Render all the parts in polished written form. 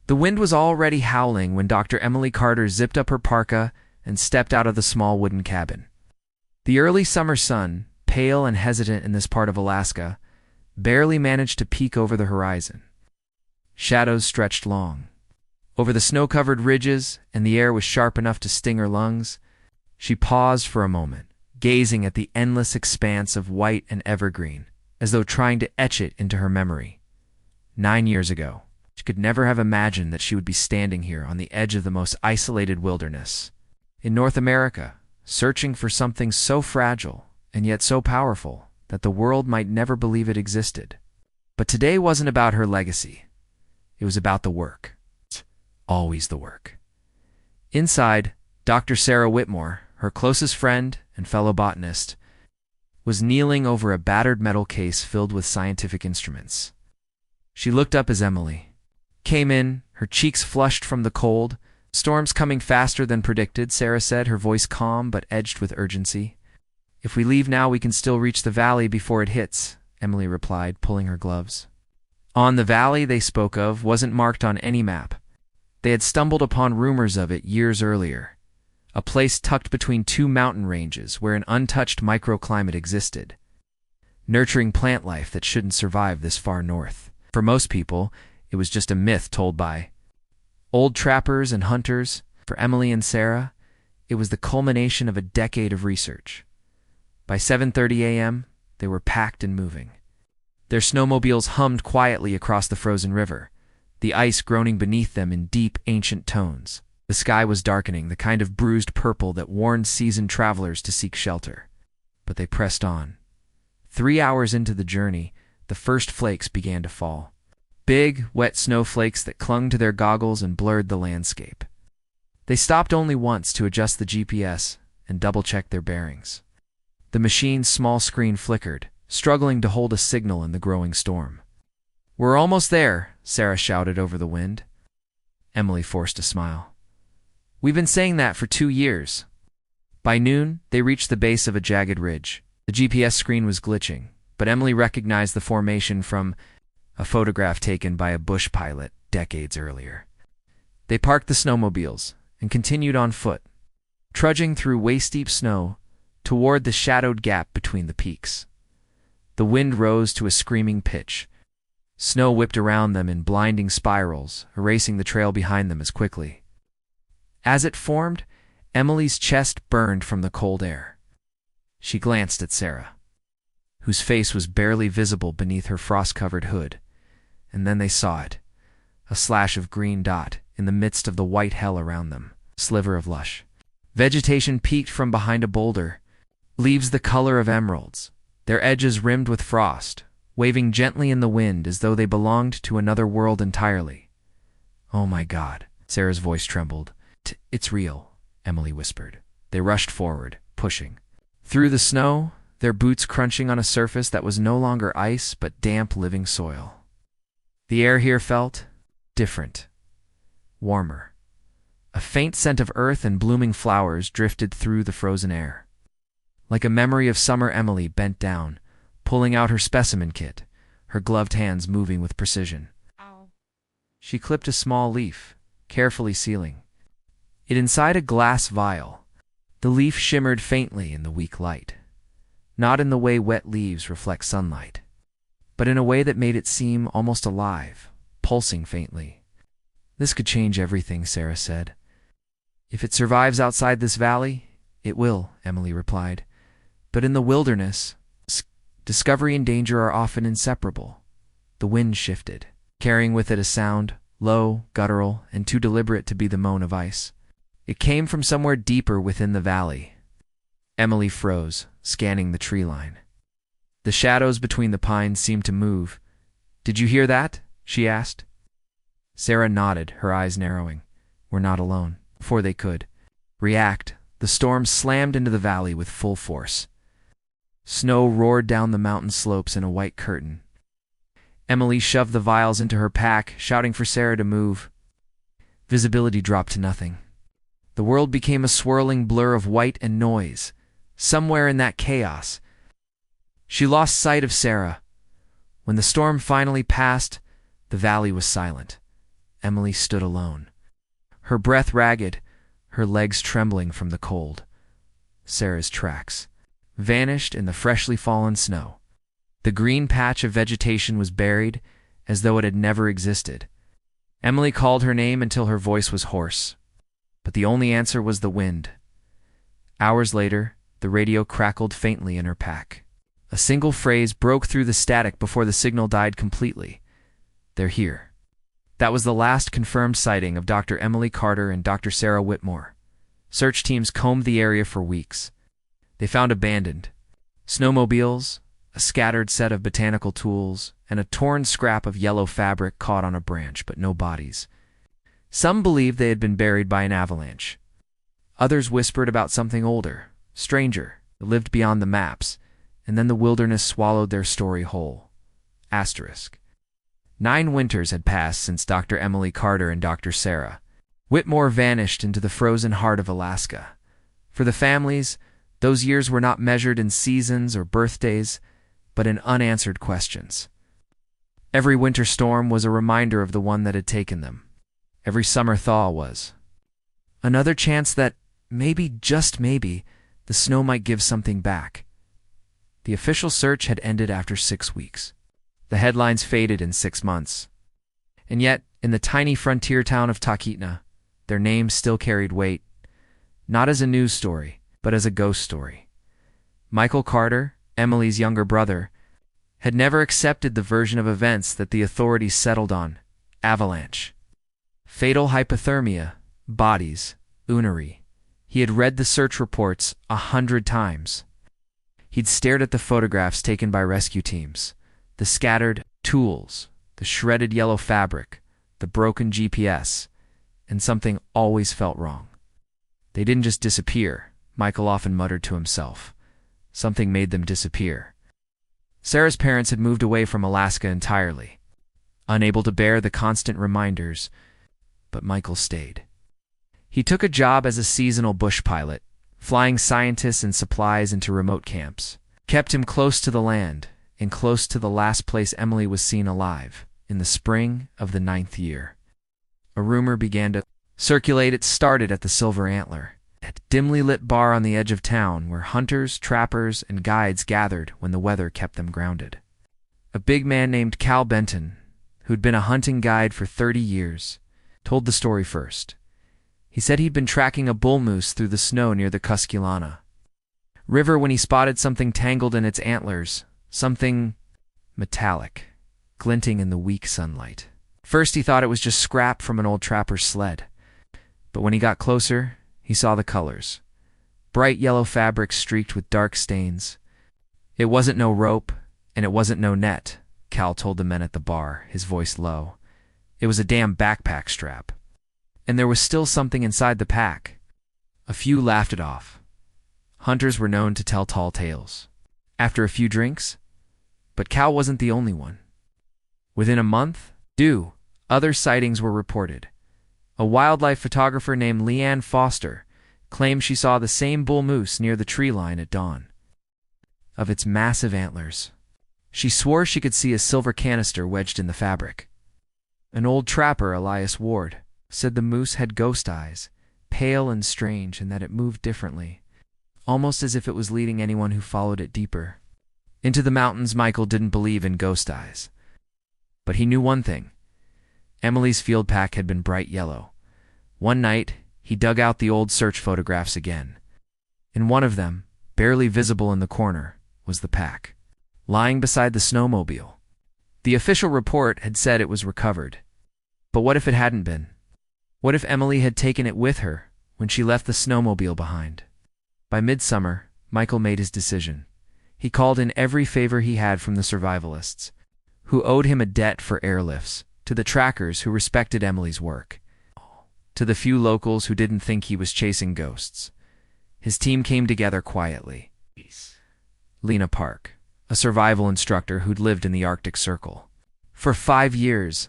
The wind was already howling when Dr. Emily Carter zipped up her parka and stepped out of the small wooden cabin. The early summer sun, pale and hesitant in this part of Alaska, barely managed to peek over the horizon. Shadows stretched long. Over the snow-covered ridges, and the air was sharp enough to sting her lungs. She paused for a moment, gazing at the endless expanse of white and evergreen, as though trying to etch it into her memory. 9 years ago, she could never have imagined that she would be standing here on the edge of the most isolated wilderness, in North America, searching for something so fragile and yet so powerful that the world might never believe it existed. But today wasn't about her legacy. It was about the work. Always the work. Inside, Dr. Sarah Whitmore, her closest friend and fellow botanist, was kneeling over a battered metal case filled with scientific instruments. She looked up as Emily came in, her cheeks flushed from the cold. "Storm's coming faster than predicted," Sarah said, her voice calm but edged with urgency. "If we leave now, we can still reach the valley before it hits," Emily replied, pulling her gloves. The valley they spoke of wasn't marked on any map. They had stumbled upon rumors of it years earlier, a place tucked between two mountain ranges where an untouched microclimate existed, nurturing plant life that shouldn't survive this far north. For most people, it was just a myth told by old trappers and hunters. For Emily and Sarah, it was the culmination of a decade of research. By 7:30 a.m., they were packed and moving. Their snowmobiles hummed quietly across the frozen river, the ice groaning beneath them in deep, ancient tones. The sky was darkening, the kind of bruised purple that warned seasoned travelers to seek shelter. But they pressed on. 3 hours into the journey, the first flakes began to fall. Big, wet snowflakes that clung to their goggles and blurred the landscape. They stopped only once to adjust the GPS and double-check their bearings. The machine's small screen flickered, struggling to hold a signal in the growing storm. "We're almost there," Sarah shouted over the wind. Emily forced a smile. "We've been saying that for 2 years." By noon, they reached the base of a jagged ridge. The GPS screen was glitching, but Emily recognized the formation from a photograph taken by a bush pilot decades earlier. They parked the snowmobiles and continued on foot, trudging through waist-deep snow toward the shadowed gap between the peaks. The wind rose to a screaming pitch. Snow whipped around them in blinding spirals, erasing the trail behind them as quickly. As it formed, Emily's chest burned from the cold air. She glanced at Sarah, whose face was barely visible beneath her frost-covered hood, and then they saw it, a slash of green dot in the midst of the white hell around them, a sliver of lush. Vegetation peeked from behind a boulder, leaves the color of emeralds, their edges rimmed with frost, waving gently in the wind as though they belonged to another world entirely. "Oh my God," Sarah's voice trembled. "It's real," Emily whispered. They rushed forward, pushing through the snow, their boots crunching on a surface that was no longer ice but damp living soil. The air here felt different, warmer. A faint scent of earth and blooming flowers drifted through the frozen air. Like a memory of summer, Emily bent down, pulling out her specimen kit, her gloved hands moving with precision. Ow. She clipped a small leaf, carefully sealing it inside a glass vial. The leaf shimmered faintly in the weak light, not in the way wet leaves reflect sunlight, but in a way that made it seem almost alive, pulsing faintly. "This could change everything," Sarah said. "If it survives outside this valley, it will," Emily replied. "But in the wilderness, discovery and danger are often inseparable." The wind shifted, carrying with it a sound, low, guttural, and too deliberate to be the moan of ice. It came from somewhere deeper within the valley. Emily froze, scanning the tree line. The shadows between the pines seemed to move. "Did you hear that?" she asked. Sarah nodded, her eyes narrowing. "We're not alone." Before they could react, the storm slammed into the valley with full force. Snow roared down the mountain slopes in a white curtain. Emily shoved the vials into her pack, shouting for Sarah to move. Visibility dropped to nothing. The world became a swirling blur of white and noise. Somewhere in that chaos, she lost sight of Sarah. When the storm finally passed, the valley was silent. Emily stood alone, her breath ragged, her legs trembling from the cold. Sarah's tracks vanished in the freshly fallen snow. The green patch of vegetation was buried as though it had never existed. Emily called her name until her voice was hoarse, but the only answer was the wind. Hours later, the radio crackled faintly in her pack. A single phrase broke through the static before the signal died completely. "They're here." That was the last confirmed sighting of Dr. Emily Carter and Dr. Sarah Whitmore. Search teams combed the area for weeks. They found abandoned snowmobiles, a scattered set of botanical tools, and a torn scrap of yellow fabric caught on a branch, but no bodies. Some believed they had been buried by an avalanche. Others whispered about something older, stranger, that lived beyond the maps, and then the wilderness swallowed their story whole. Asterisk. 9 winters had passed since Dr. Emily Carter and Dr. Sarah Whitmore vanished into the frozen heart of Alaska. For the families, those years were not measured in seasons or birthdays, but in unanswered questions. Every winter storm was a reminder of the one that had taken them. Every summer thaw was another chance that maybe, just maybe, the snow might give something back. The official search had ended after 6 weeks. The headlines faded in 6 months. And yet, in the tiny frontier town of Talkeetna, their names still carried weight, not as a news story, but as a ghost story. Michael Carter, Emily's younger brother, had never accepted the version of events that the authorities settled on: avalanche, fatal hypothermia, bodies, Unary. He had read the search reports 100 times. He'd stared at the photographs taken by rescue teams, the scattered tools, the shredded yellow fabric, the broken GPS, and something always felt wrong. They didn't just disappear, Michael often muttered to himself. Something made them disappear. Sarah's parents had moved away from Alaska entirely, unable to bear the constant reminders, but Michael stayed. He took a job as a seasonal bush pilot, flying scientists and supplies into remote camps. Kept him close to the land, and close to the last place Emily was seen alive, in the spring of the 9th year. A rumor began to circulate. It started at the Silver Antler, a dimly lit bar on the edge of town where hunters, trappers, and guides gathered when the weather kept them grounded. A big man named Cal Benton, who'd been a hunting guide for 30 years, told the story first. He said he'd been tracking a bull moose through the snow near the Kuskulana River when he spotted something tangled in its antlers, something metallic, glinting in the weak sunlight. First he thought it was just scrap from an old trapper's sled, but when he got closer, he saw the colors. Bright yellow fabric streaked with dark stains. It wasn't no rope, and it wasn't no net, Cal told the men at the bar, his voice low. It was a damn backpack strap. And there was still something inside the pack. A few laughed it off. Hunters were known to tell tall tales after a few drinks, but Cal wasn't the only one. Within a month, other sightings were reported. A wildlife photographer named Leanne Foster claimed she saw the same bull moose near the tree line at dawn. Of its massive antlers, she swore she could see a silver canister wedged in the fabric. An old trapper, Elias Ward, said the moose had ghost eyes, pale and strange, and that it moved differently, almost as if it was leading anyone who followed it deeper. Into the mountains. Michael didn't believe in ghost eyes. But he knew one thing. Emily's field pack had been bright yellow. One night, he dug out the old search photographs again. In one of them, barely visible in the corner, was the pack, lying beside the snowmobile. The official report had said it was recovered. But what if it hadn't been? What if Emily had taken it with her when she left the snowmobile behind? By midsummer, Michael made his decision. He called in every favor he had from the survivalists, who owed him a debt for airlifts, to the trackers who respected Emily's work, to the few locals who didn't think he was chasing ghosts. His team came together quietly. Lena Park, a survival instructor who'd lived in the Arctic Circle for 5 years.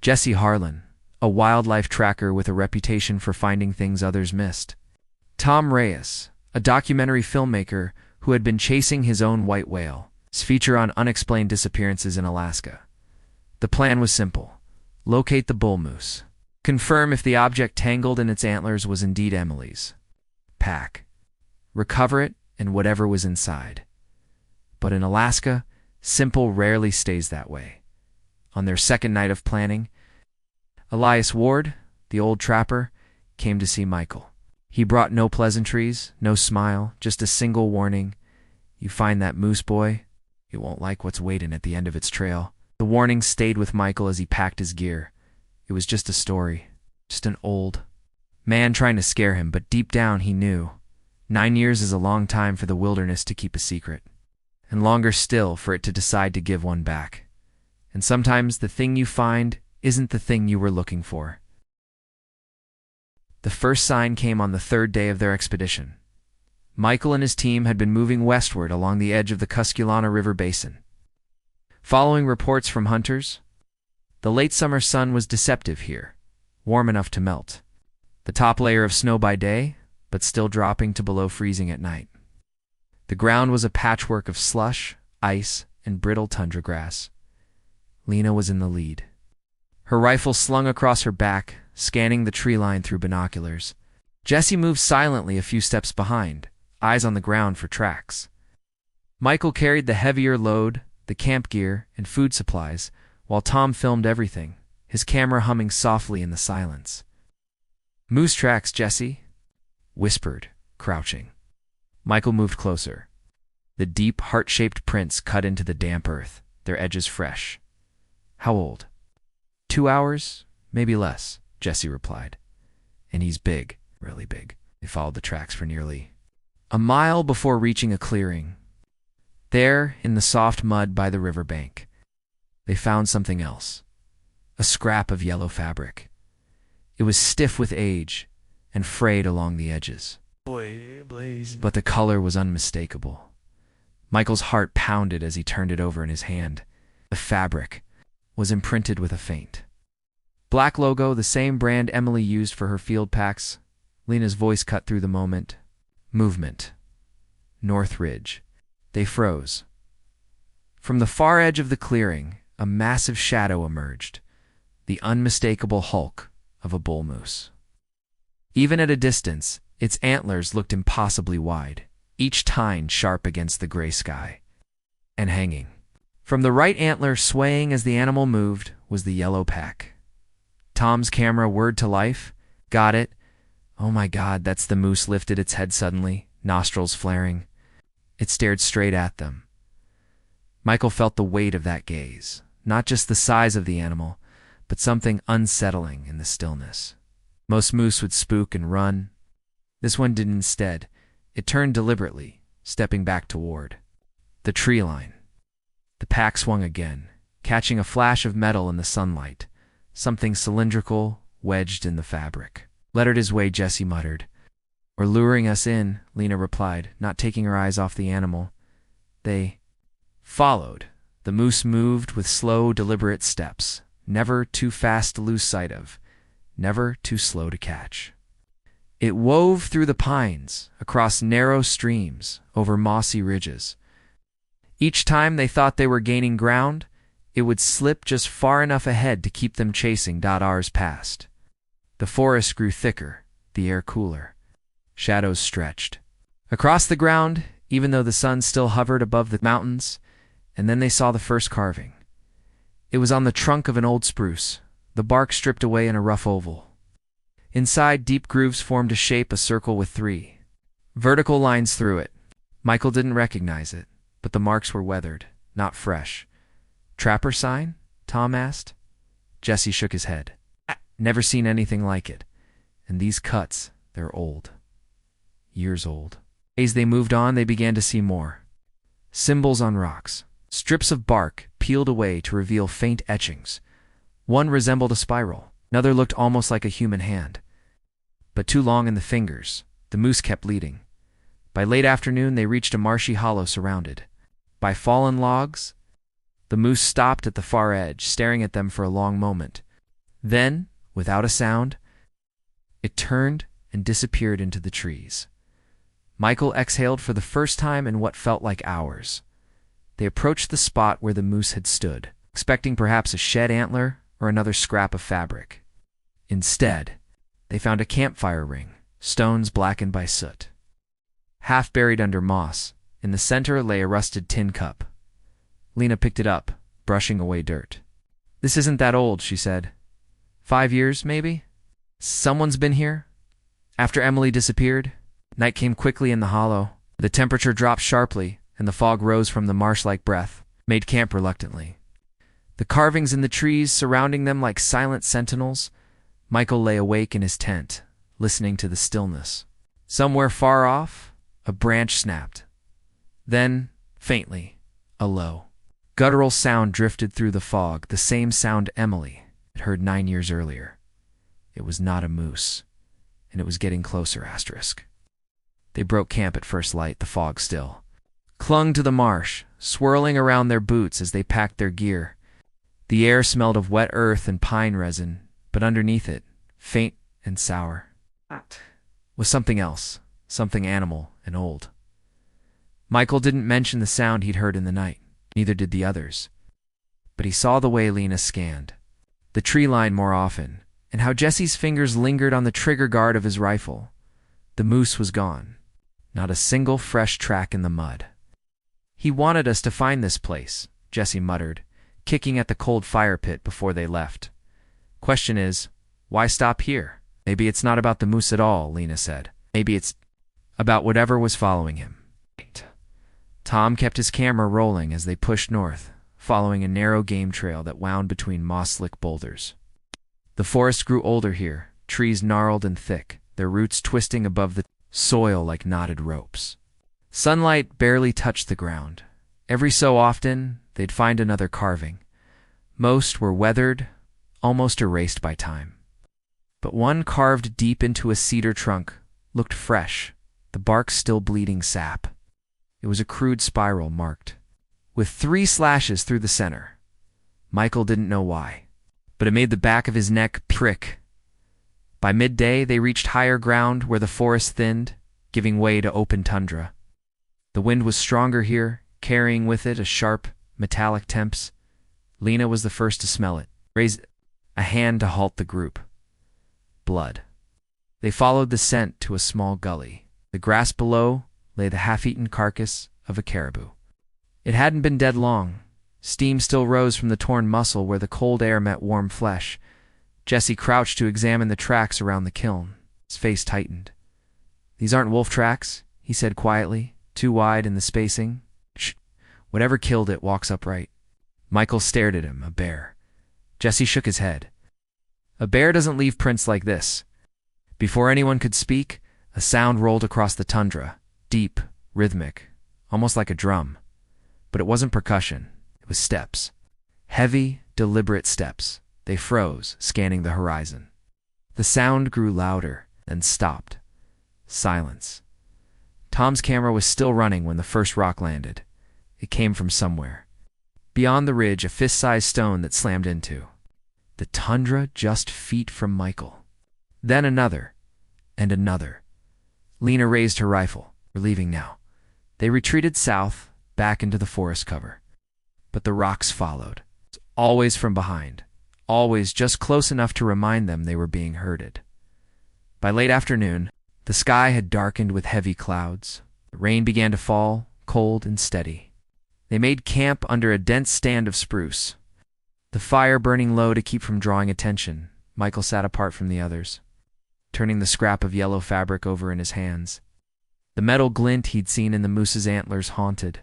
Jesse Harlan, a wildlife tracker with a reputation for finding things others missed. Tom Reyes, a documentary filmmaker who had been chasing his own white whale's feature on unexplained disappearances in Alaska. The plan was simple: Locate the bull moose. Confirm if the object tangled in its antlers was indeed Emily's. Pack. Recover it and whatever was inside. But in Alaska, simple rarely stays that way. On their second night of planning, Elias Ward, the old trapper, came to see Michael. He brought no pleasantries, no smile, just a single warning. You find that moose, boy, it won't like what's waiting at the end of its trail. The warning stayed with Michael as he packed his gear. It was just a story, just an old man trying to scare him, but deep down he knew. 9 years is a long time for the wilderness to keep a secret, and longer still for it to decide to give one back. And sometimes the thing you find isn't the thing you were looking for. The first sign came on the third day of their expedition. Michael and his team had been moving westward along the edge of the Kuskulana River basin. Following reports from hunters, the late summer sun was deceptive here, warm enough to melt. The top layer of snow by day, but still dropping to below freezing at night. The ground was a patchwork of slush, ice, and brittle tundra grass. Lena was in the lead. Her rifle slung across her back, scanning the tree line through binoculars. Jesse moved silently a few steps behind, eyes on the ground for tracks. Michael carried the heavier load, the camp gear, and food supplies, while Tom filmed everything, his camera humming softly in the silence. "Moose tracks, Jesse," whispered, crouching. Michael moved closer. The deep, heart-shaped prints cut into the damp earth, their edges fresh. "How old?" 2 hours, maybe less," Jesse replied. "And he's big, really big." They followed the tracks for nearly a mile before reaching a clearing. There, in the soft mud by the riverbank, they found something else. A scrap of yellow fabric. It was stiff with age and frayed along the edges. But the color was unmistakable. Michael's heart pounded as he turned it over in his hand. The fabric was imprinted with a faint black logo, the same brand Emily used for her field packs. Lena's voice cut through the movement. North Ridge. They froze. From the far edge of the clearing, a massive shadow emerged, the unmistakable hulk of a bull moose. Even at a distance, its antlers looked impossibly wide, each tine sharp against the gray sky. And hanging from the right antler, swaying as the animal moved, was the yellow pack. Tom's camera whirred to life. "Got it. Oh my God," that's the moose lifted its head suddenly, nostrils flaring. It stared straight at them. Michael felt the weight of that gaze, not just the size of the animal, but something unsettling in the stillness. Most moose would spook and run. This one did instead. It turned deliberately, stepping back toward the tree line. The pack swung again, catching a flash of metal in the sunlight, something cylindrical wedged in the fabric. "Let it his way," Jesse muttered. "Or luring us in," Lena replied, not taking her eyes off the animal. They followed. The moose moved with slow, deliberate steps, never too fast to lose sight of, never too slow to catch. It wove through the pines, across narrow streams, over mossy ridges. Each time they thought they were gaining ground, it would slip just far enough ahead to keep them chasing. Hours passed. The forest grew thicker, the air cooler. Shadows stretched across the ground, even though the sun still hovered above the mountains, and then they saw the first carving. It was on the trunk of an old spruce, the bark stripped away in a rough oval. Inside, deep grooves formed a shape, a circle with 3 vertical lines through it. Michael didn't recognize it, but the marks were weathered, not fresh. "Trapper sign?" Tom asked. Jesse shook his head. "Never seen anything like it. And these cuts, they're old. Years old." As they moved on, they began to see more. Symbols on rocks. Strips of bark peeled away to reveal faint etchings. One resembled a spiral. Another looked almost like a human hand. But too long in the fingers, the moose kept leading. By late afternoon, they reached a marshy hollow surrounded by fallen logs. The moose stopped at the far edge, staring at them for a long moment. Then, without a sound, it turned and disappeared into the trees. Michael exhaled for the first time in what felt like hours. They approached the spot where the moose had stood, expecting perhaps a shed antler, or another scrap of fabric. Instead, they found a campfire ring, stones blackened by soot. Half buried under moss, in the center lay a rusted tin cup. Lena picked it up, brushing away dirt. "This isn't that old," she said. 5 years, maybe? Someone's been here? After Emily disappeared, night came quickly in the hollow. The temperature dropped sharply, and the fog rose from the marsh-like breath, made camp reluctantly. The carvings in the trees surrounding them like silent sentinels. Michael lay awake in his tent, listening to the stillness. Somewhere far off, a branch snapped. Then, faintly, a low, guttural sound drifted through the fog, the same sound Emily had heard 9 years earlier. It was not a moose, and it was getting closer, asterisk. They broke camp at first light, the fog still clung to the marsh, swirling around their boots as they packed their gear. The air smelled of wet earth and pine resin, but underneath it, faint and sour, was something else, something animal and old. Michael didn't mention the sound he'd heard in the night, neither did the others. But he saw the way Lena scanned, the tree line more often, and how Jesse's fingers lingered on the trigger guard of his rifle. The moose was gone, not a single fresh track in the mud. "He wanted us to find this place," Jesse muttered, kicking at the cold fire pit before they left. "Question is, why stop here?" "Maybe it's not about the moose at all," Lena said. "Maybe it's about whatever was following him." Tom kept his camera rolling as they pushed north, following a narrow game trail that wound between moss-slick boulders. The forest grew older here, trees gnarled and thick, their roots twisting above the soil like knotted ropes. Sunlight barely touched the ground. Every so often, they'd find another carving. Most were weathered, almost erased by time. But one carved deep into a cedar trunk looked fresh, the bark still bleeding sap. It was a crude spiral marked, with 3 slashes through the center. Michael didn't know why, but it made the back of his neck prick. By midday, they reached higher ground where the forest thinned, giving way to open tundra. The wind was stronger here, carrying with it a sharp, metallic temps. Lena was the first to smell it, raised a hand to halt the group. Blood. They followed the scent to a small gully. The grass below lay the half-eaten carcass of a caribou. It hadn't been dead long. Steam still rose from the torn muscle where the cold air met warm flesh. Jesse crouched to examine the tracks around the kiln. His face tightened. "These aren't wolf tracks," he said quietly, too wide in the spacing. "Shh. Whatever killed it walks upright." Michael stared at him, a bear. Jesse shook his head. "A bear doesn't leave prints like this." Before anyone could speak, a sound rolled across the tundra, deep, rhythmic, almost like a drum. But it wasn't percussion, it was steps. Heavy, deliberate steps. They froze, scanning the horizon. The sound grew louder, then stopped. Silence. Tom's camera was still running when the first rock landed. It came from somewhere. Beyond the ridge, a fist-sized stone that slammed into. The tundra just feet from Michael. Then another, and another. Lena raised her rifle, relieving now. They retreated south, back into the forest cover. But the rocks followed, always from behind, always just close enough to remind them they were being herded. By late afternoon, the sky had darkened with heavy clouds. The rain began to fall, cold and steady. They made camp under a dense stand of spruce. The fire burning low to keep from drawing attention, Michael sat apart from the others, turning the scrap of yellow fabric over in his hands. The metal glint he'd seen in the moose's antlers haunted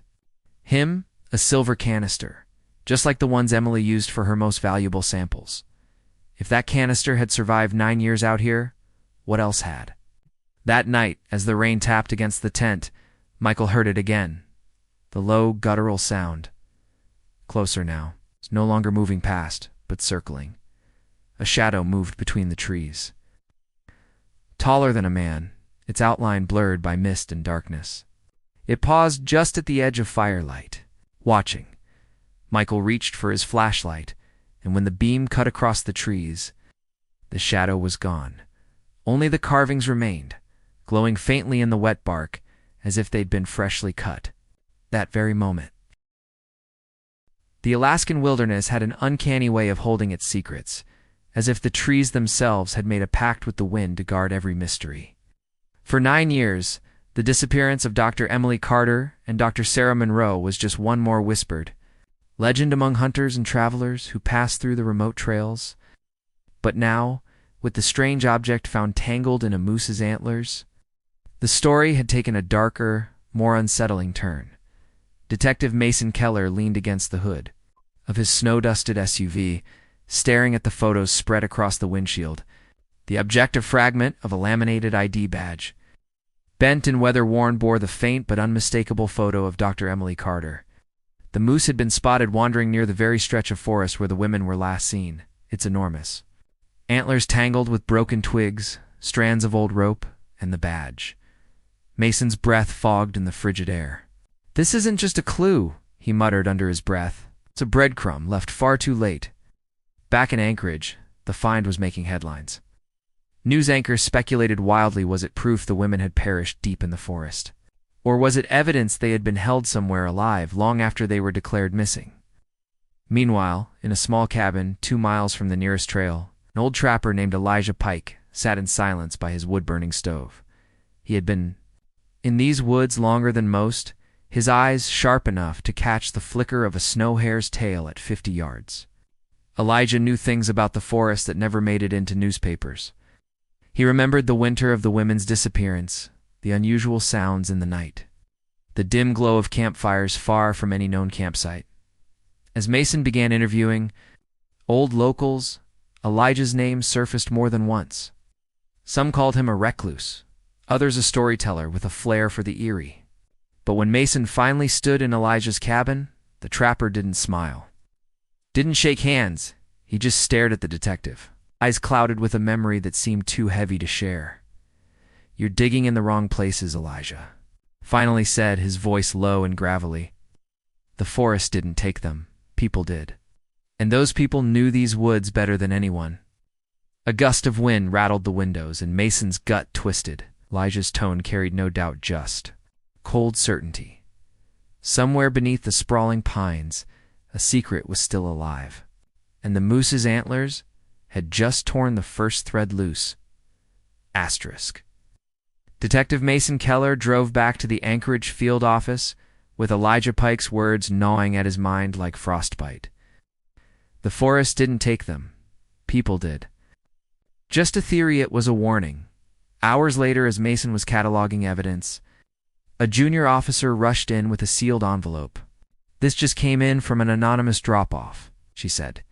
him, a silver canister, just like the ones Emily used for her most valuable samples. If that canister had survived 9 years out here, what else had? That night, as the rain tapped against the tent, Michael heard it again. The low, guttural sound. Closer now. It's no longer moving past, but circling. A shadow moved between the trees. Taller than a man, its outline blurred by mist and darkness. It paused just at the edge of firelight, watching. Michael reached for his flashlight, and when the beam cut across the trees, the shadow was gone. Only the carvings remained, glowing faintly in the wet bark, as if they'd been freshly cut. That very moment. The Alaskan wilderness had an uncanny way of holding its secrets, as if the trees themselves had made a pact with the wind to guard every mystery. For 9 years, the disappearance of Dr. Emily Carter and Dr. Sarah Monroe was just one more whispered legend among hunters and travelers who passed through the remote trails. But now, with the strange object found tangled in a moose's antlers, the story had taken a darker, more unsettling turn. Detective Mason Keller leaned against the hood of his snow-dusted SUV, staring at the photos spread across the windshield, the objective fragment of a laminated ID badge. Bent and weather-worn bore the faint but unmistakable photo of Dr. Emily Carter. The moose had been spotted wandering near the very stretch of forest where the women were last seen. It's enormous. Antlers tangled with broken twigs, strands of old rope, and the badge. Mason's breath fogged in the frigid air. "This isn't just a clue," he muttered under his breath. "It's a breadcrumb left far too late." Back in Anchorage, the find was making headlines. News anchors speculated wildly, was it proof the women had perished deep in the forest? Or was it evidence they had been held somewhere alive long after they were declared missing? Meanwhile, in a small cabin 2 miles from the nearest trail, an old trapper named Elijah Pike sat in silence by his wood-burning stove. He had been in these woods longer than most, his eyes sharp enough to catch the flicker of a snow hare's tail at 50 yards. Elijah knew things about the forest that never made it into newspapers. He remembered the winter of the women's disappearance, the unusual sounds in the night, the dim glow of campfires far from any known campsite. As Mason began interviewing old locals, Elijah's name surfaced more than once. Some called him a recluse, others a storyteller with a flair for the eerie. But when Mason finally stood in Elijah's cabin, the trapper didn't smile. Didn't shake hands, he just stared at the detective, eyes clouded with a memory that seemed too heavy to share. "You're digging in the wrong places, Elijah," finally said, his voice low and gravelly. "The forest didn't take them, people did. And those people knew these woods better than anyone." A gust of wind rattled the windows, and Mason's gut twisted. Elijah's tone carried no doubt, just cold certainty. Somewhere beneath the sprawling pines, a secret was still alive, and the moose's antlers had just torn the first thread loose. Asterisk. Detective Mason Keller drove back to the Anchorage field office, with Elijah Pike's words gnawing at his mind like frostbite. The forest didn't take them. People did. Just a theory, it was a warning. Hours later, as Mason was cataloging evidence, a junior officer rushed in with a sealed envelope. "This just came in from an anonymous drop-off," she said.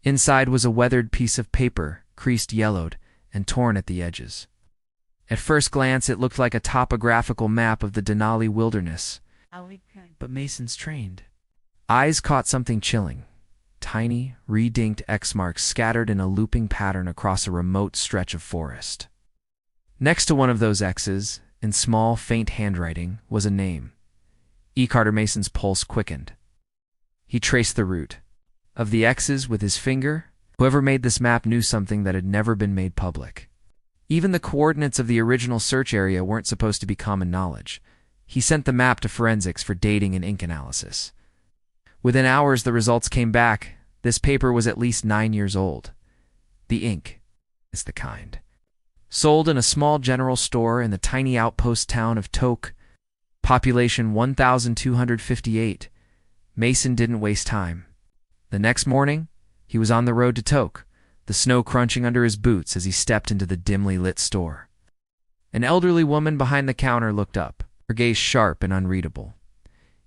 Inside was a weathered piece of paper, creased, yellowed, and torn at the edges. At first glance, it looked like a topographical map of the Denali wilderness. But Mason's trained eyes caught something chilling. Tiny, re-dinked X marks scattered in a looping pattern across a remote stretch of forest. Next to one of those X's, in small, faint handwriting, was a name. E. Carter. Mason's pulse quickened. He traced the route of the X's with his finger. Whoever made this map knew something that had never been made public. Even the coordinates of the original search area weren't supposed to be common knowledge. He sent the map to forensics for dating and ink analysis. Within hours, the results came back. This paper was at least 9 years old. The ink is the kind sold in a small general store in the tiny outpost town of Tok, population 1,258. Mason didn't waste time. The next morning, he was on the road to Tok, the snow crunching under his boots as he stepped into the dimly lit store. An elderly woman behind the counter looked up, her gaze sharp and unreadable.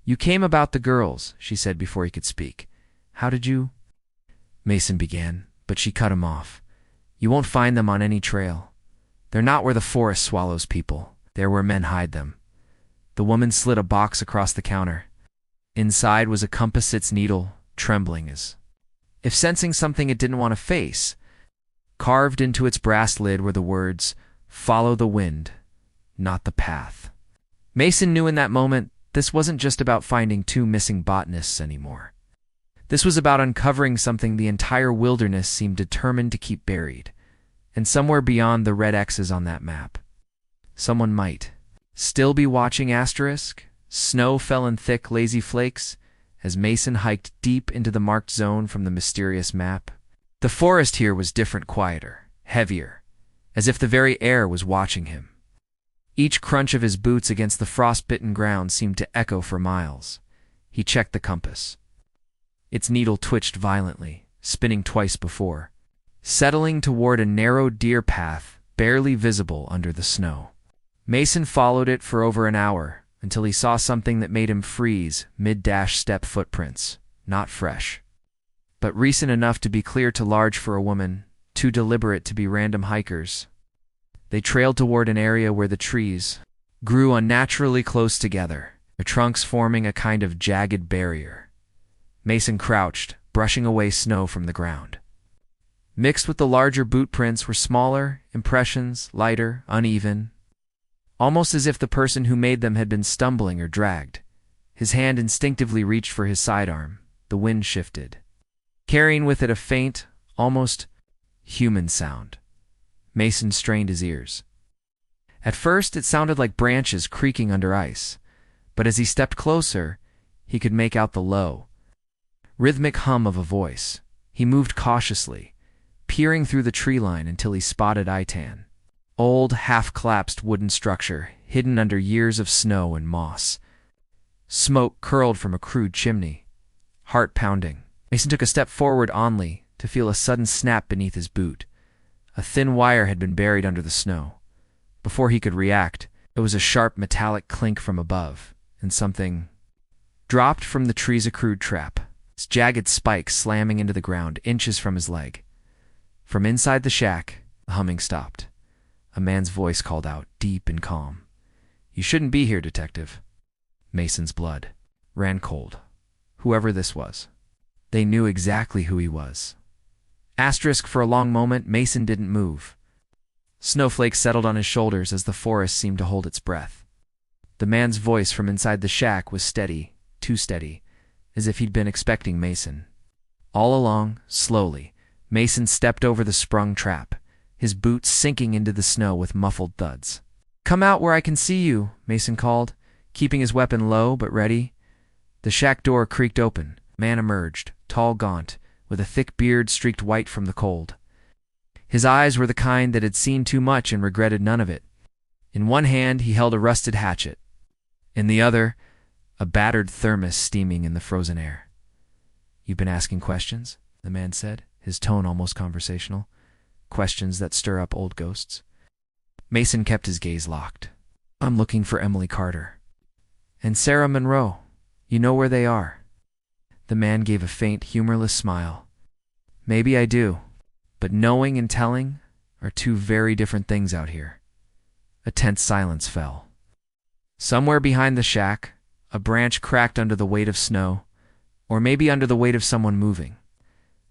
"You came about the girls," she said before he could speak. "How did you—" Mason began, but she cut him off. "You won't find them on any trail. They're not where the forest swallows people. They're where men hide them." The woman slid a box across the counter. Inside was a compass, its needle trembling as if sensing something it didn't want to face. Carved into its brass lid were the words, "Follow the wind, not the path." Mason knew in that moment this wasn't just about finding 2 missing botanists anymore. This was about uncovering something the entire wilderness seemed determined to keep buried. And somewhere beyond the red X's on that map, someone might still be watching. Asterisk. Snow fell in thick, lazy flakes, as Mason hiked deep into the marked zone from the mysterious map. The forest here was different, quieter, heavier, as if the very air was watching him. Each crunch of his boots against the frost-bitten ground seemed to echo for miles. He checked the compass. Its needle twitched violently, spinning twice before, settling toward a narrow deer path barely visible under the snow. Mason followed it for over an hour, until he saw something that made him freeze mid-step footprints, not fresh, but recent enough to be clear to large for a woman, too deliberate to be random hikers. They trailed toward an area where the trees grew unnaturally close together, their trunks forming a kind of jagged barrier. Mason crouched, brushing away snow from the ground. Mixed with the larger boot prints were smaller impressions, lighter, uneven, almost as if the person who made them had been stumbling or dragged. His hand instinctively reached for his sidearm. The wind shifted, carrying with it a faint, almost human sound. Mason strained his ears. At first, it sounded like branches creaking under ice, but as he stepped closer, he could make out the low, rhythmic hum of a voice. He moved cautiously, peering through the tree line until he spotted Itan. Old, half-collapsed wooden structure, hidden under years of snow and moss. Smoke curled from a crude chimney. Heart pounding. Mason took a step forward only to feel a sudden snap beneath his boot. A thin wire had been buried under the snow. Before he could react, it was a sharp metallic clink from above, and something dropped from the tree's accrued trap, its jagged spike slamming into the ground inches from his leg. From inside the shack, the humming stopped. A man's voice called out, deep and calm. "You shouldn't be here, Detective." Mason's blood ran cold. Whoever this was, they knew exactly who he was. For a long moment, Mason didn't move. Snowflakes settled on his shoulders as the forest seemed to hold its breath. The man's voice from inside the shack was steady, too steady, as if he'd been expecting Mason. All along, slowly, Mason stepped over the sprung trap, his boots sinking into the snow with muffled thuds. "Come out where I can see you," Mason called, keeping his weapon low but ready. The shack door creaked open. A man emerged, tall, gaunt, with a thick beard streaked white from the cold. His eyes were the kind that had seen too much and regretted none of it. In one hand he held a rusted hatchet. In the other, a battered thermos steaming in the frozen air. "You've been asking questions?" the man said, his tone almost conversational. "Questions that stir up old ghosts?" Mason kept his gaze locked. "I'm looking for Emily Carter. And Sarah Monroe. You know where they are?" The man gave a faint, humorless smile. "Maybe I do, but knowing and telling are two very different things out here." A tense silence fell. Somewhere behind the shack, a branch cracked under the weight of snow, or maybe under the weight of someone moving.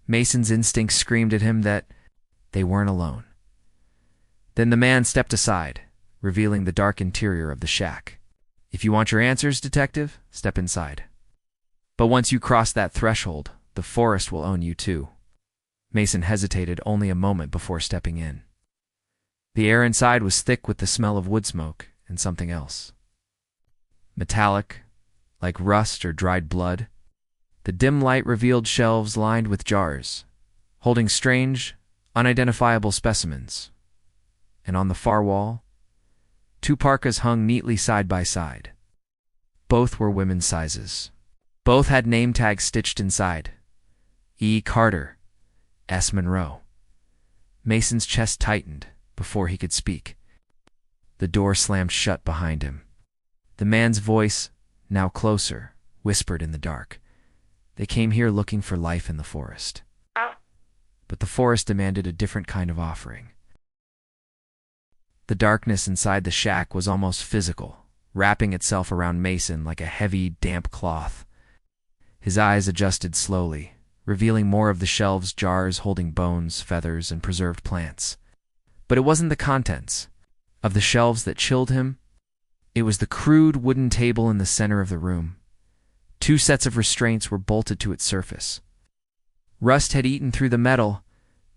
Mason's instinct screamed at him that they weren't alone. Then the man stepped aside, revealing the dark interior of the shack. "If you want your answers, Detective, step inside. But once you cross that threshold, the forest will own you too." Mason hesitated only a moment before stepping in. The air inside was thick with the smell of wood smoke and something else. Metallic, like rust or dried blood. The dim light revealed shelves lined with jars, holding strange, unidentifiable specimens. And on the far wall, two parkas hung neatly side by side. Both were women's sizes. Both had name tags stitched inside. E. Carter, S. Monroe. Mason's chest tightened before he could speak. The door slammed shut behind him. The man's voice, now closer, whispered in the dark. "They came here looking for life in the forest. But the forest demanded a different kind of offering." The darkness inside the shack was almost physical, wrapping itself around Mason like a heavy, damp cloth. His eyes adjusted slowly, revealing more of the shelves, jars holding bones, feathers, and preserved plants. But it wasn't the contents of the shelves that chilled him. It was the crude wooden table in the center of the room. Two sets of restraints were bolted to its surface. Rust had eaten through the metal,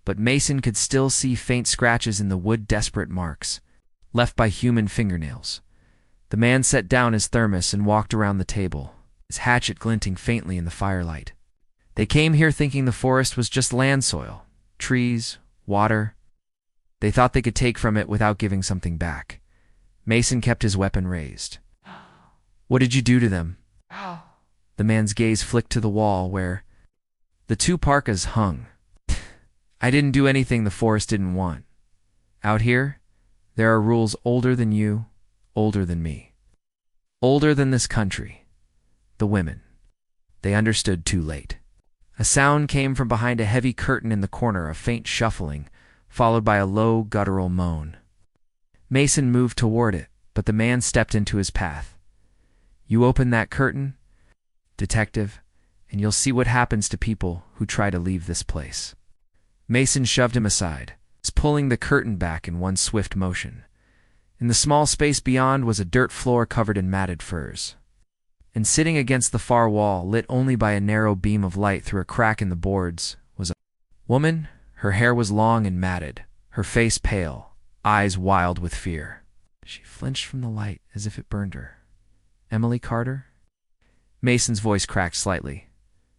but Mason could still see faint scratches in the wood, desperate marks left by human fingernails. The man set down his thermos and walked around the table, his hatchet glinting faintly in the firelight. They came here thinking the forest was just land soil, trees, water. They thought they could take from it without giving something back. Mason kept his weapon raised. "What did you do to them?" The man's gaze flicked to the wall where the two parkas hung. "I didn't do anything the forest didn't want. Out here, there are rules older than you, older than me. Older than this country. The women." They understood too late. A sound came from behind a heavy curtain in the corner, a faint shuffling, followed by a low, guttural moan. Mason moved toward it, but the man stepped into his path. "You open that curtain, detective, and you'll see what happens to people who try to leave this place." Mason shoved him aside, pulling the curtain back in one swift motion. In the small space beyond was a dirt floor covered in matted furs. And sitting against the far wall, lit only by a narrow beam of light through a crack in the boards, was a woman. Her hair was long and matted, her face pale, eyes wild with fear. She flinched from the light as if it burned her. "Emily Carter?" Mason's voice cracked slightly.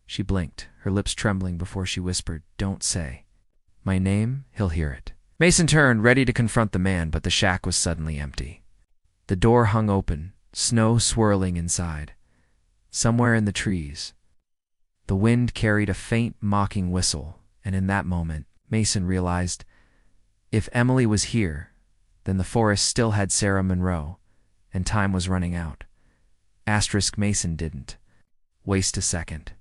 She blinked, her lips trembling before she whispered, "Don't say my name, he'll hear it." Mason turned, ready to confront the man, but the shack was suddenly empty. The door hung open, snow swirling inside. Somewhere in the trees, the wind carried a faint, mocking whistle, and in that moment, Mason realized if Emily was here, then the forest still had Sarah Monroe, and time was running out. Mason didn't waste a second.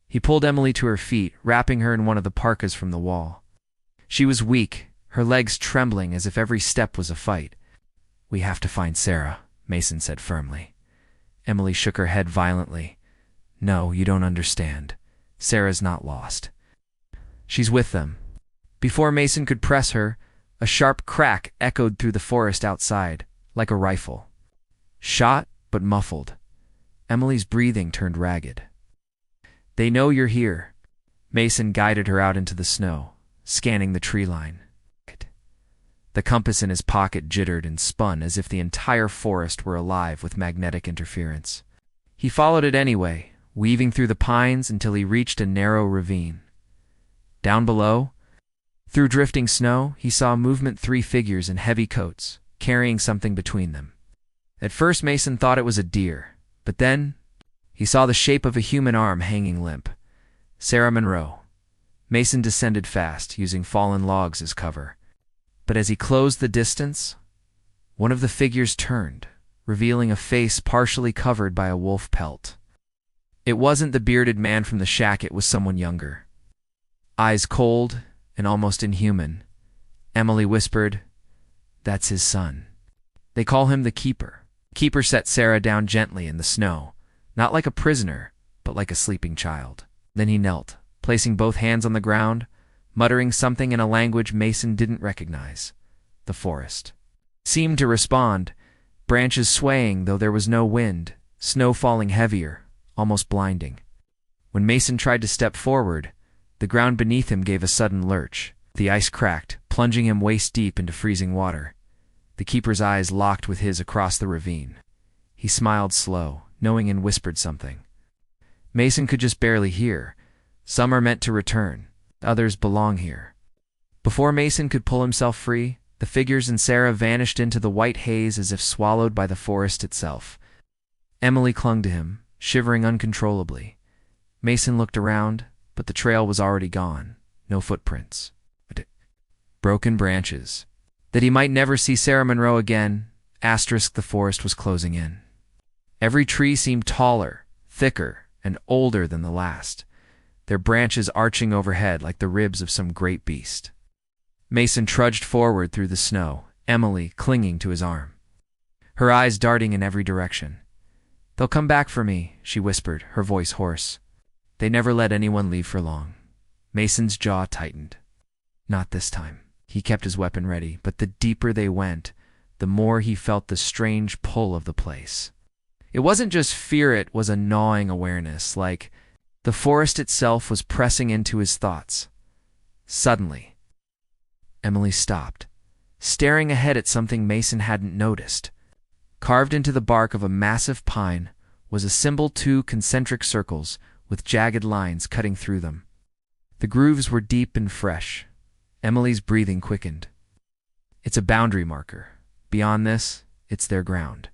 He pulled Emily to her feet, wrapping her in one of the parkas from the wall. She was weak, her legs trembling as if every step was a fight. "We have to find Sarah," Mason said firmly. Emily shook her head violently. "No, you don't understand. Sarah's not lost. She's with them." Before Mason could press her, a sharp crack echoed through the forest outside, like a rifle. Shot, but muffled. Emily's breathing turned ragged. "They know you're here." Mason guided her out into the snow, scanning the tree line. The compass in his pocket jittered and spun as if the entire forest were alive with magnetic interference. He followed it anyway, weaving through the pines until he reached a narrow ravine. Down below, through drifting snow, he saw movement, 3 figures in heavy coats, carrying something between them. At first Mason thought it was a deer, but then he saw the shape of a human arm hanging limp. Sarah Monroe. Mason descended fast, using fallen logs as cover. But as he closed the distance, one of the figures turned, revealing a face partially covered by a wolf pelt. It wasn't the bearded man from the shack, it was someone younger. Eyes cold and almost inhuman. Emily whispered, "That's his son. They call him the Keeper." Keeper set Sarah down gently in the snow, not like a prisoner, but like a sleeping child. Then he knelt, placing both hands on the ground, muttering something in a language Mason didn't recognize. The forest seemed to respond, branches swaying though there was no wind, snow falling heavier, almost blinding. When Mason tried to step forward, the ground beneath him gave a sudden lurch. The ice cracked, plunging him waist-deep into freezing water. The Keeper's eyes locked with his across the ravine. He smiled slow, knowing, and whispered something. Mason could just barely hear. Some are meant to return. Others belong here. Before Mason could pull himself free, the figures and Sarah vanished into the white haze as if swallowed by the forest itself. Emily clung to him, shivering uncontrollably. Mason looked around, but the trail was already gone. No footprints. Broken branches. That he might never see Sarah Monroe again, the forest was closing in. Every tree seemed taller, thicker, and older than the last, their branches arching overhead like the ribs of some great beast. Mason trudged forward through the snow, Emily clinging to his arm, her eyes darting in every direction. "They'll come back for me," she whispered, her voice hoarse. "They never let anyone leave for long." Mason's jaw tightened. Not this time. He kept his weapon ready, but the deeper they went, the more he felt the strange pull of the place. It wasn't just fear, it was a gnawing awareness, like the forest itself was pressing into his thoughts. Suddenly, Emily stopped, staring ahead at something Mason hadn't noticed. Carved into the bark of a massive pine was a symbol, two concentric circles with jagged lines cutting through them. The grooves were deep and fresh. Emily's breathing quickened. It's a boundary marker. Beyond this, it's their ground.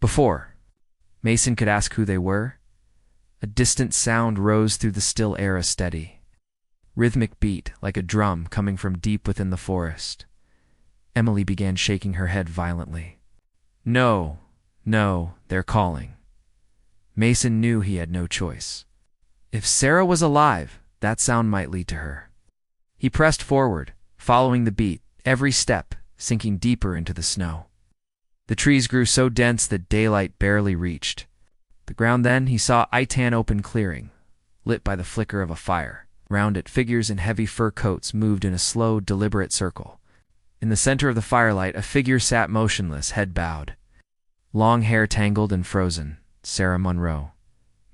Before Mason could ask who they were, a distant sound rose through the still air, a steady, rhythmic beat like a drum coming from deep within the forest. Emily began shaking her head violently. No, no, they're calling. Mason knew he had no choice. If Sarah was alive, that sound might lead to her. He pressed forward, following the beat, every step sinking deeper into the snow. The trees grew so dense that daylight barely reached. The ground then he saw a tan open clearing, lit by the flicker of a fire. Round it, figures in heavy fur coats moved in a slow, deliberate circle. In the center of the firelight, a figure sat motionless, head bowed. Long hair tangled and frozen. Sarah Monroe.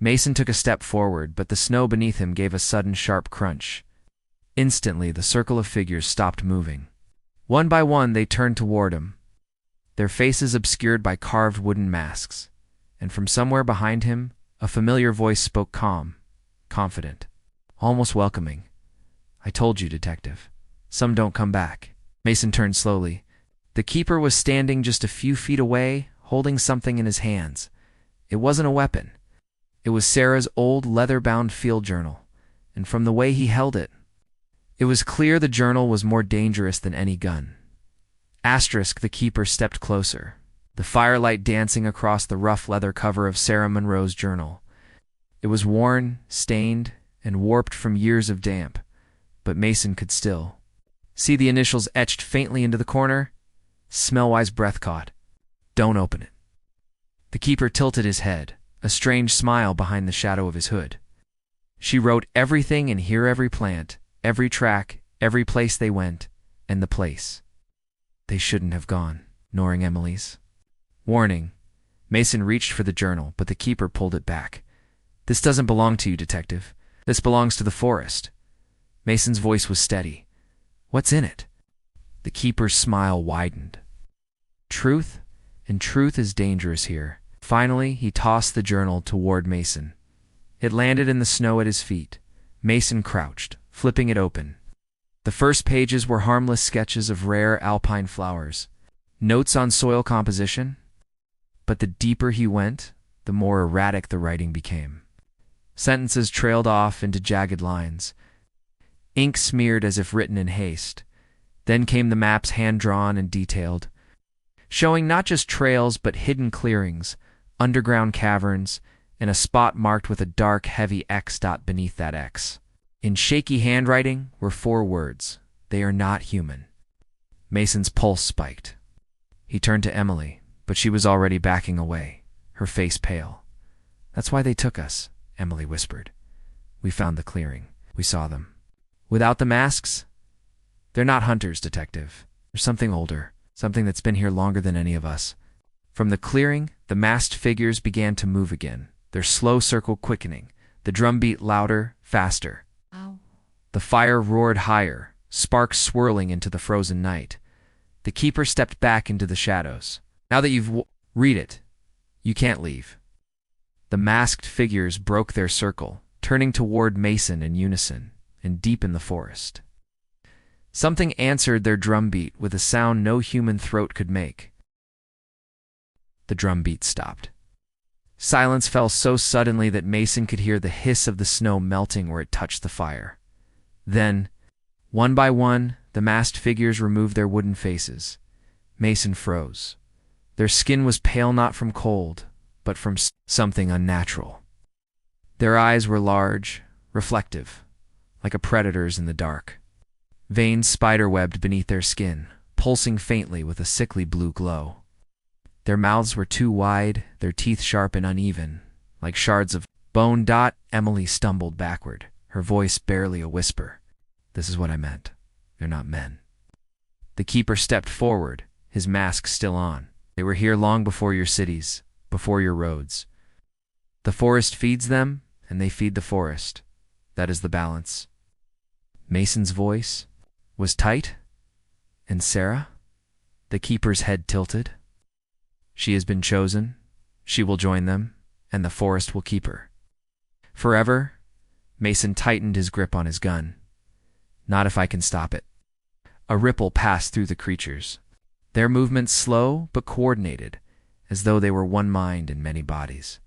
Mason took a step forward, but the snow beneath him gave a sudden sharp crunch. Instantly, the circle of figures stopped moving. One by one, they turned toward him, their faces obscured by carved wooden masks. And from somewhere behind him, a familiar voice spoke, calm, confident, almost welcoming. I told you, detective. Some don't come back. Mason turned slowly. The keeper was standing just a few feet away, holding something in his hands. It wasn't a weapon. It was Sarah's old leather-bound field journal, and from the way he held it, it was clear the journal was more dangerous than any gun. Asterisk, the keeper stepped closer, the firelight dancing across the rough leather cover of Sarah Monroe's journal. It was worn, stained, and warped from years of damp, but Mason could still see the initials etched faintly into the corner. Smellwise breath caught. Don't open it. The keeper tilted his head, a strange smile behind the shadow of his hood. She wrote everything in here, every plant, every track, every place they went, and the place they shouldn't have gone, ignoring Emily's warning. Mason reached for the journal, but the keeper pulled it back. This doesn't belong to you, detective. This belongs to the forest. Mason's voice was steady. What's in it? The keeper's smile widened. Truth, and truth is dangerous here. Finally, he tossed the journal toward Mason. It landed in the snow at his feet. Mason crouched, flipping it open. The first pages were harmless sketches of rare alpine flowers, notes on soil composition. But the deeper he went, the more erratic the writing became. Sentences trailed off into jagged lines, ink smeared as if written in haste. Then came the maps, hand-drawn and detailed, showing not just trails but hidden clearings, underground caverns, and a spot marked with a dark, heavy X dot beneath that X. In shaky handwriting were 4 words. They are not human. Mason's pulse spiked. He turned to Emily, but she was already backing away, her face pale. That's why they took us, Emily whispered. We found the clearing. We saw them. Without the masks? They're not hunters, detective. They're something older, something that's been here longer than any of us. From the clearing, the masked figures began to move again, their slow circle quickening, the drum beat louder, faster. Ow. The fire roared higher, sparks swirling into the frozen night. The keeper stepped back into the shadows. Now that you've read it, you can't leave. The masked figures broke their circle, turning toward Mason in unison, and deep in the forest. Something answered their drumbeat with a sound no human throat could make. The drumbeat stopped. Silence fell so suddenly that Mason could hear the hiss of the snow melting where it touched the fire. Then, one by one, the masked figures removed their wooden faces. Mason froze. Their skin was pale not from cold, but from something unnatural. Their eyes were large, reflective, like a predator's in the dark. Veins spider-webbed beneath their skin, pulsing faintly with a sickly blue glow. Their mouths were too wide, their teeth sharp and uneven, like shards of bone. Emily stumbled backward, her voice barely a whisper. This is what I meant. They're not men. The keeper stepped forward, his mask still on. They were here long before your cities, before your roads. The forest feeds them, and they feed the forest. That is the balance. Mason's voice was tight. And Sarah? The keeper's head tilted. She has been chosen. She will join them, and the forest will keep her. Forever? Mason tightened his grip on his gun. Not if I can stop it. A ripple passed through the creatures. Their movements slow but coordinated, as though they were one mind in many bodies.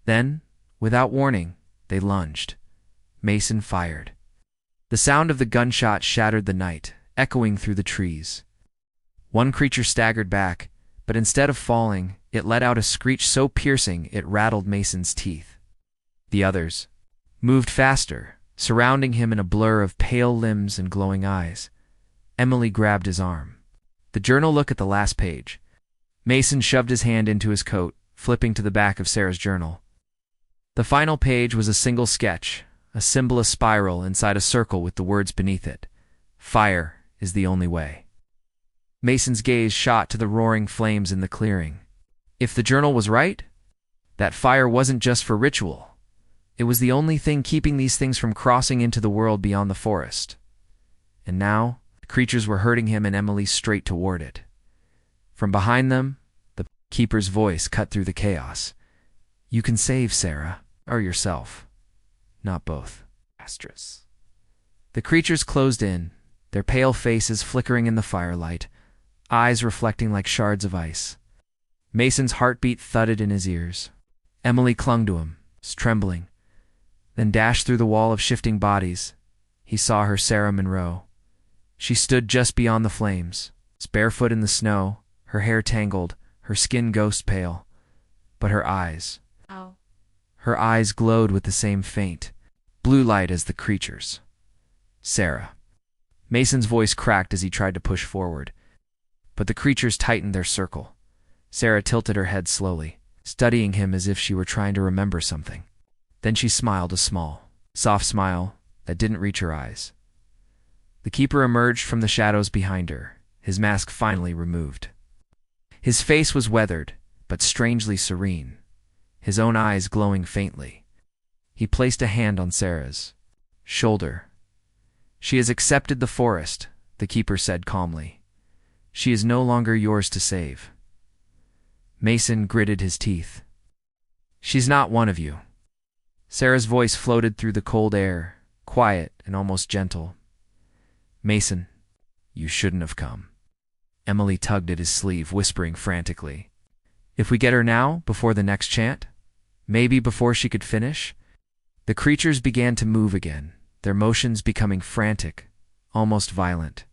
Then, without warning, they lunged. Mason fired. The sound of the gunshot shattered the night, echoing through the trees. One creature staggered back, but instead of falling, it let out a screech so piercing it rattled Mason's teeth. The others moved faster, surrounding him in a blur of pale limbs and glowing eyes. Emily grabbed his arm. The journal looked at the last page. Mason shoved his hand into his coat, flipping to the back of Sarah's journal. The final page was a single sketch, a symbolist spiral inside a circle with the words beneath it. Fire is the only way. Mason's gaze shot to the roaring flames in the clearing. If the journal was right, that fire wasn't just for ritual. It was the only thing keeping these things from crossing into the world beyond the forest. And now, the creatures were herding him and Emily straight toward it. From behind them, the keeper's voice cut through the chaos. You can save Sarah, or yourself. Not both. Asterisk. The creatures closed in, their pale faces flickering in the firelight, eyes reflecting like shards of ice. Mason's heartbeat thudded in his ears. Emily clung to him, trembling, then dashed through the wall of shifting bodies. He saw her, Sarah Monroe. She stood just beyond the flames, barefoot in the snow, her hair tangled, her skin ghost pale. But her eyes... Her eyes glowed with the same faint, blue light as the creatures. Sarah. Mason's voice cracked as he tried to push forward. But the creatures tightened their circle. Sarah tilted her head slowly, studying him as if she were trying to remember something. Then she smiled, a small, soft smile that didn't reach her eyes. The keeper emerged from the shadows behind her, his mask finally removed. His face was weathered, but strangely serene, his own eyes glowing faintly. He placed a hand on Sarah's shoulder. She has accepted the forest, the keeper said calmly. She is no longer yours to save. Mason gritted his teeth. She's not one of you. Sarah's voice floated through the cold air, quiet and almost gentle. Mason, you shouldn't have come. Emily tugged at his sleeve, whispering frantically. If we get her now, before the next chant? Maybe before she could finish? The creatures began to move again, their motions becoming frantic, almost violent.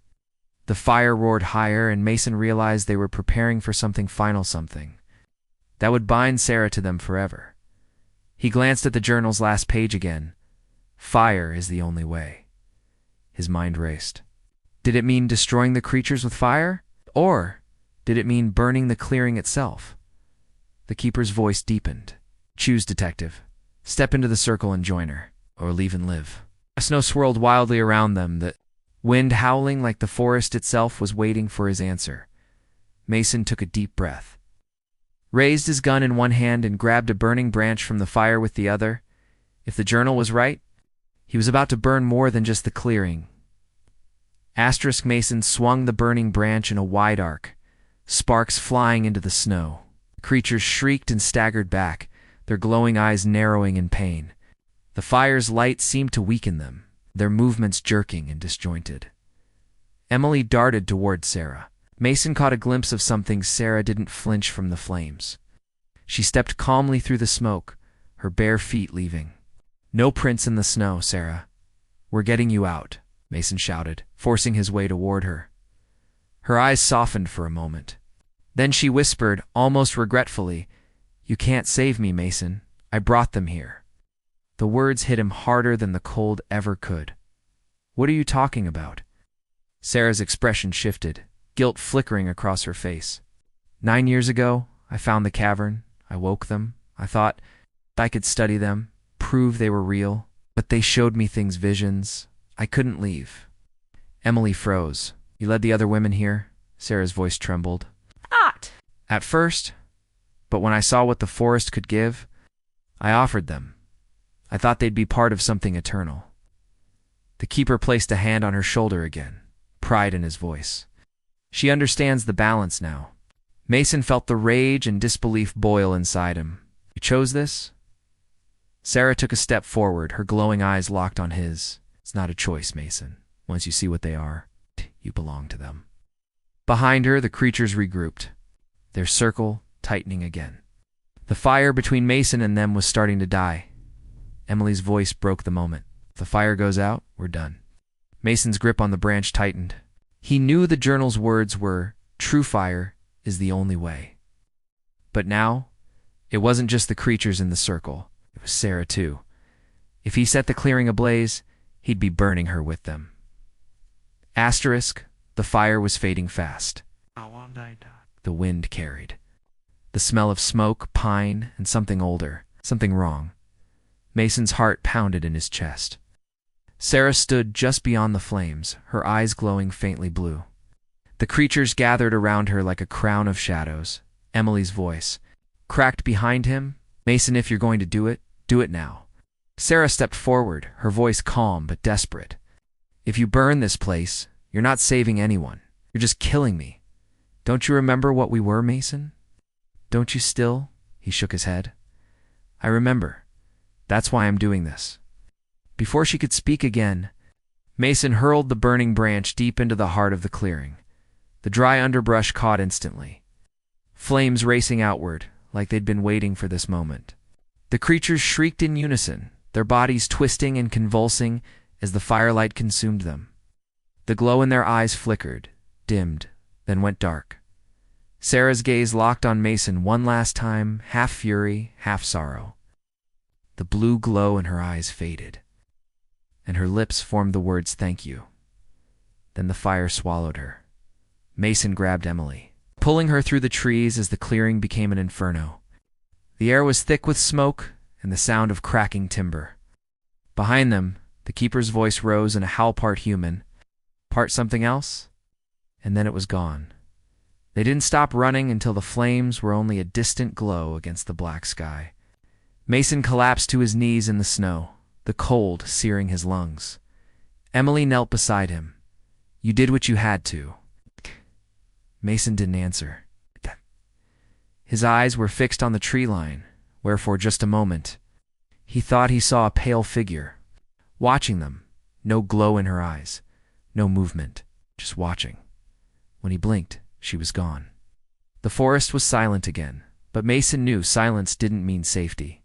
The fire roared higher, and Mason realized they were preparing for something final, something that would bind Sarah to them forever. He glanced at the journal's last page again. Fire is the only way. His mind raced. Did it mean destroying the creatures with fire? Or did it mean burning the clearing itself? The keeper's voice deepened. Choose, detective. Step into the circle and join her, or leave and live. Snow swirled wildly around them, the wind howling like the forest itself was waiting for his answer. Mason took a deep breath, raised his gun in one hand and grabbed a burning branch from the fire with the other. If the journal was right, he was about to burn more than just the clearing. Asterisk. Mason swung the burning branch in a wide arc, sparks flying into the snow. The creatures shrieked and staggered back, their glowing eyes narrowing in pain. The fire's light seemed to weaken them, their movements jerking and disjointed. Emily darted toward Sarah. Mason caught a glimpse of something. Sarah didn't flinch from the flames. She stepped calmly through the smoke, her bare feet leaving. No prints in the snow, Sarah. We're getting you out, Mason shouted, forcing his way toward her. Her eyes softened for a moment. Then she whispered, almost regretfully, You can't save me, Mason. I brought them here. The words hit him harder than the cold ever could. What are you talking about? Sarah's expression shifted, guilt flickering across her face. 9 years ago, I found the cavern. I woke them. I thought I could study them, prove they were real. But they showed me things, visions. I couldn't leave. Emily froze. You led the other women here? Sarah's voice trembled. Not. At first, but when I saw what the forest could give, I offered them. I thought they'd be part of something eternal. The keeper placed a hand on her shoulder again, pride in his voice. She understands the balance now. Mason felt the rage and disbelief boil inside him. You chose this? Sarah took a step forward, her glowing eyes locked on his. It's not a choice, Mason. Once you see what they are, you belong to them. Behind her, the creatures regrouped, their circle tightening again. The fire between Mason and them was starting to die. Emily's voice broke the moment. If the fire goes out, we're done. Mason's grip on the branch tightened. He knew the journal's words were, true fire is the only way. But now, it wasn't just the creatures in the circle. It was Sarah, too. If he set the clearing ablaze, he'd be burning her with them. Asterisk, the fire was fading fast. The wind carried. The smell of smoke, pine, and something older, something wrong. Mason's heart pounded in his chest. Sarah stood just beyond the flames, her eyes glowing faintly blue. The creatures gathered around her like a crown of shadows. Emily's voice cracked behind him. Mason, if you're going to do it now. Sarah stepped forward, her voice calm but desperate. If you burn this place, you're not saving anyone. You're just killing me. Don't you remember what we were, Mason? Don't you still? He shook his head. I remember. That's why I'm doing this. Before she could speak again, Mason hurled the burning branch deep into the heart of the clearing. The dry underbrush caught instantly, flames racing outward like they'd been waiting for this moment. The creatures shrieked in unison, their bodies twisting and convulsing as the firelight consumed them. The glow in their eyes flickered, dimmed, then went dark. Sarah's gaze locked on Mason one last time, half fury, half sorrow. The blue glow in her eyes faded, and her lips formed the words, "Thank you." Then the fire swallowed her. Mason grabbed Emily, pulling her through the trees as the clearing became an inferno. The air was thick with smoke and the sound of cracking timber. Behind them, the keeper's voice rose in a howl, part human, part something else, and then it was gone. They didn't stop running until the flames were only a distant glow against the black sky. Mason collapsed to his knees in the snow, the cold searing his lungs. Emily knelt beside him. You did what you had to. Mason didn't answer. His eyes were fixed on the tree line, where for just a moment he thought he saw a pale figure, watching them, no glow in her eyes, no movement, just watching. When he blinked, she was gone. The forest was silent again, but Mason knew silence didn't mean safety.